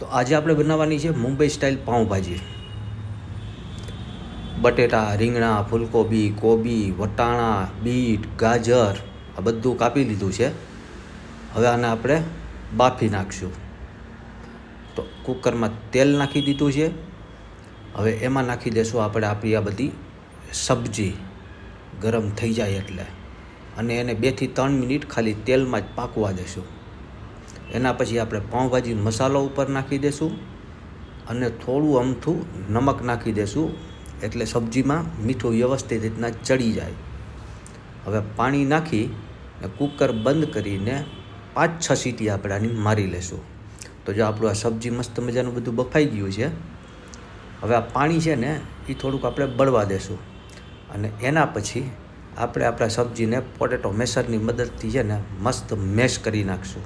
તો આજે આપણે બનાવવાની છે મુંબઈ સ્ટાઇલ પાઉંભાજી. બટેટા, રીંગણા, ફૂલકોબી, કોબી, વટાણા, બીટ, ગાજર આ બધું કાપી લીધું છે. હવે આને આપણે બાફી નાખશું. તો કુકરમાં તેલ નાખી દીધું છે. હવે એમાં નાખી દઈશું આપણે આપણી આ બધી સબ્જી ગરમ થઈ જાય એટલે, અને એને 2 થી 3 મિનિટ ખાલી તેલમાં જ પાકવા દેશું. એના પછી આપણે પાઉંભાજી મસાલો ઉપર નાખી દઈશું અને થોડું અમથું નમક નાખી દઈશું, એટલે સબ્જીમાં મીઠું વ્યવસ્થિત રીતના ચડી જાય. હવે પાણી નાખી કુકર બંધ કરીને 5-6 સીટી આપણે આની મારી લેશું. તો જો આપણું આ સબ્જી મસ્ત મજાનું બધું બફાઈ ગયું છે. હવે આ પાણી છે ને એ થોડુંક આપણે બળવા દેશું, અને એના પછી આપણે આપણા સબ્જીને પોટેટો મેશરની મદદથી છે ને મસ્ત મેશ કરી નાખશું.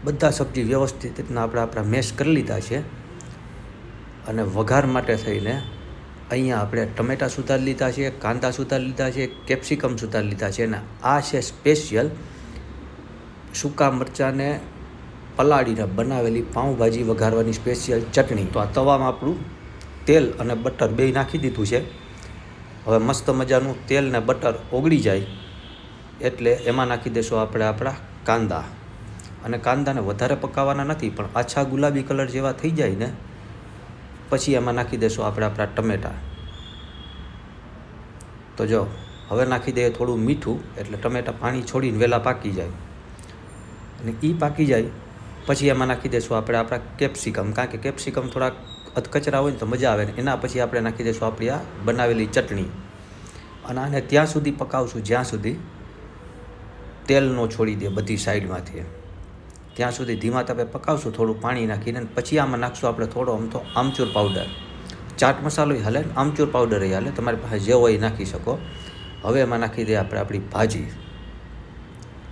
બધા સબ્જી વ્યવસ્થિત રીતના આપણા મેશ કરી લીધા છે. અને વઘાર માટે થઈને અહીંયા આપણે ટમેટાં સુધારી લીધા છે, કાંદા સુધારી લીધા છે, કેપ્સિકમ સુધારી લીધા છે, અને આ છે સ્પેશિયલ સૂકા મરચાંને પલાળીને બનાવેલી પાઉંભાજી વઘારવાની સ્પેશિયલ ચટણી. તો આ તવામાં આપણું તેલ અને બટર બેય નાખી દીધું છે. હવે મસ્ત મજાનું તેલ ને બટર ઓગળી જાય એટલે એમાં નાખી દઈશું આપણે આપણા કાંદા. અને કાંદાને વધારે પકાવવાના નથી, પણ આછા ગુલાબી કલર જેવા થઈ જાય ને પછી એમાં નાખી દઈશું આપણે આપણા ટમેટાં. તો જો હવે નાખી દઈએ થોડું મીઠું, એટલે ટમેટાં પાણી છોડીને વહેલા પાકી જાય. અને એ પાકી જાય પછી એમાં નાખી દઈશું આપણે આપણા કેપ્સિકમ, કારણ કે કેપ્સિકમ થોડાક અધકચરા હોય ને તો મજા આવે ને. એના પછી આપણે નાખી દઈશું આપણી આ બનાવેલી ચટણી, અને આને ત્યાં સુધી પકાવશું જ્યાં સુધી તેલ ન છોડી દે બધી સાઈડમાંથી. ત્યાં સુધી ધીમા તાપે પકાવશું થોડું પાણી નાખીને. પછી આમાં નાખશું આપણે થોડો અમથો આમચૂર પાવડર, ચાટ મસાલોય હાલે, આમચૂર પાવડર હાલે, તમારી પાસે જે હોય એ નાખી શકો. હવે એમાં નાખી દઈએ આપણે આપણી ભાજી,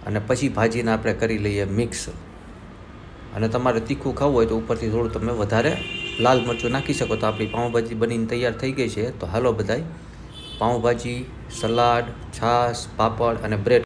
અને પછી ભાજીને આપણે કરી લઈએ મિક્સ. અને તમારે તીખું ખાવું હોય તો ઉપરથી થોડું તમે વધારે લાલ મરચું નાખી શકો. તો આપણી પાઉંભાજી બનીને તૈયાર થઈ ગઈ છે. તો હાલો બધાય પાઉંભાજી, સલાડ, છાશ, પાપડ અને બ્રેડ